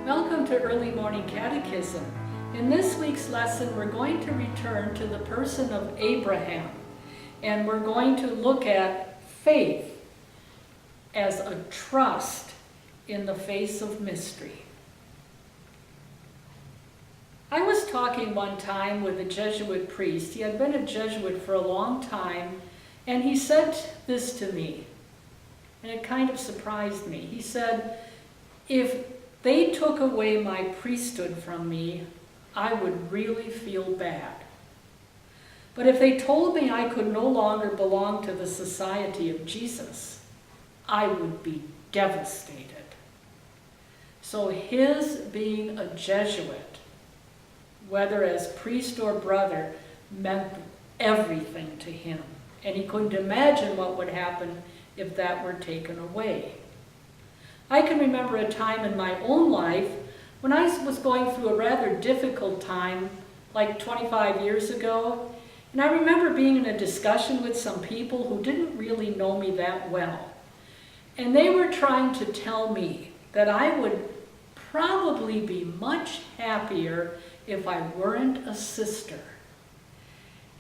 Welcome to Early Morning Catechism. In this week's lesson, we're going to return to the person of Abraham, and we're going to look at faith as a trust in the face of mystery. I was talking one time with a Jesuit priest. He had been a Jesuit for a long time, and he said this to me, and it kind of surprised me. He said, if they took away my priesthood from me, I would really feel bad. But if they told me I could no longer belong to the society of Jesus, I would be devastated. So his being a Jesuit, whether as priest or brother, meant everything to him. And he couldn't imagine what would happen if that were taken away. I can remember a time in my own life when I was going through a rather difficult time, like 25 years ago, and I remember being in a discussion with some people who didn't really know me that well. And they were trying to tell me that I would probably be much happier if I weren't a sister.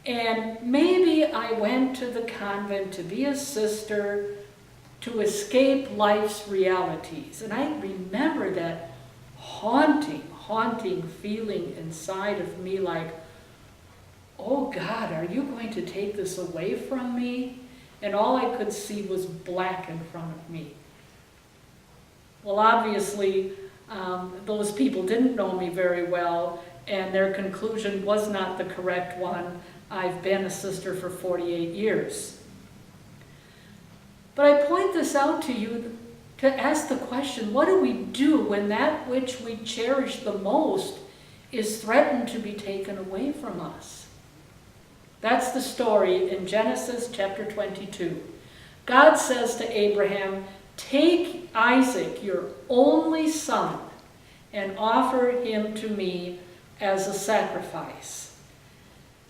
And maybe I went to the convent to be a sister to escape life's realities. And I remember that haunting feeling inside of me like, oh God, are you going to take this away from me? And all I could see was black in front of me. Well, obviously, those people didn't know me very well, and their conclusion was not the correct one. I've been a sister for 48 years. But I point this out to you to ask the question, what do we do when that which we cherish the most is threatened to be taken away from us? That's the story in Genesis chapter 22. God says to Abraham, take Isaac, your only son, and offer him to me as a sacrifice.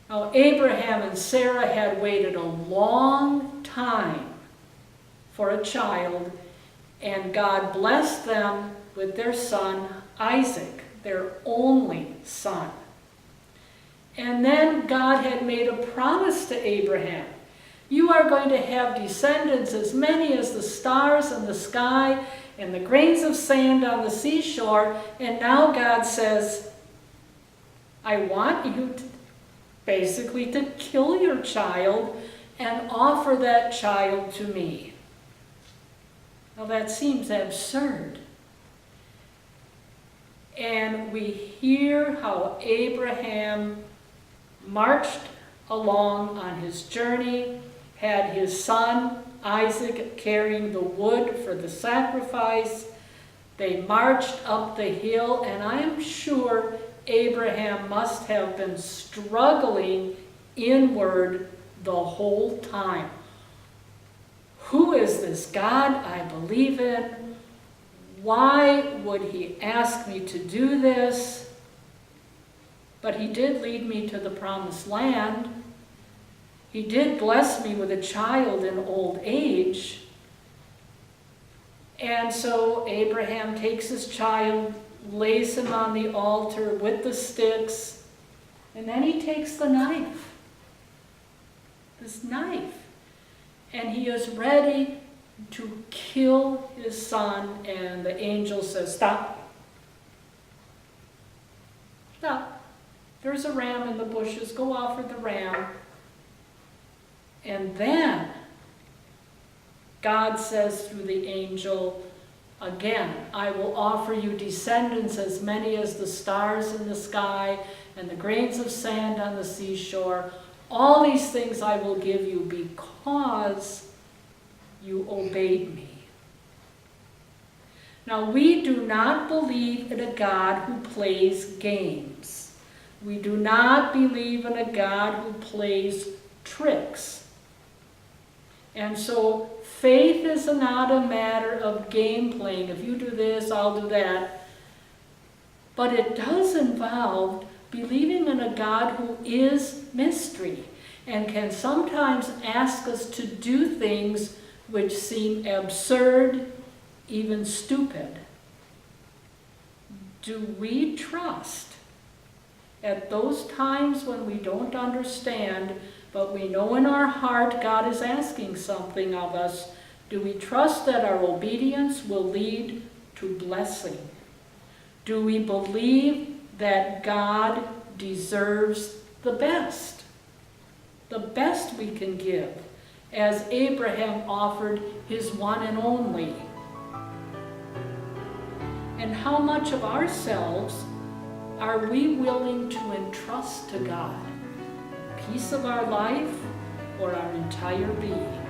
Now, Abraham and Sarah had waited a long time for a child, and God blessed them with their son, Isaac, their only son. And then God had made a promise to Abraham. You are going to have descendants as many as the stars in the sky and the grains of sand on the seashore. And now God says, I want you basically to kill your child and offer that child to me. Now that seems absurd. And we hear how Abraham marched along on his journey, had his son Isaac carrying the wood for the sacrifice. They marched up the hill, and I am sure Abraham must have been struggling inward the whole time. Who is this God I believe in? Why would he ask me to do this? But he did lead me to the promised land. He did bless me with a child in old age. And so Abraham takes his child, lays him on the altar with the sticks, and then he takes the knife. This knife. And he is ready to kill his son, and the angel says, stop. Stop. There's a ram in the bushes. Go offer the ram. And then God says through the angel, again, I will offer you descendants as many as the stars in the sky and the grains of sand on the seashore. All these things I will give you because you obeyed me. Now, we do not believe in a God who plays games. We do not believe in a God who plays tricks. And so faith is not a matter of game playing. If you do this, I'll do that. But it does involve believing in a God who is mystery and can sometimes ask us to do things which seem absurd, even stupid. Do we trust at those times when we don't understand, but we know in our heart God is asking something of us? Do we trust that our obedience will lead to blessing? Do we believe that God deserves the best we can give, as Abraham offered his one and only? And how much of ourselves are we willing to entrust to God? A piece of our life or our entire being?